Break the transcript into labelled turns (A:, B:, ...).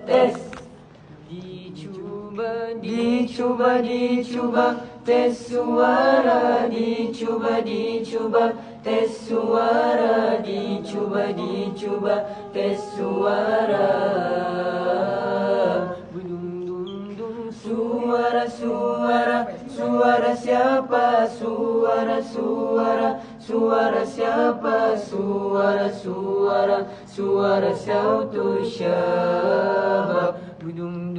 A: Tes. Dicuba, tes suara. Dicuba, tes suara. Dicuba, tes suara. Dum suara siapa? Suara siapa? Suara sautu syabab. Dum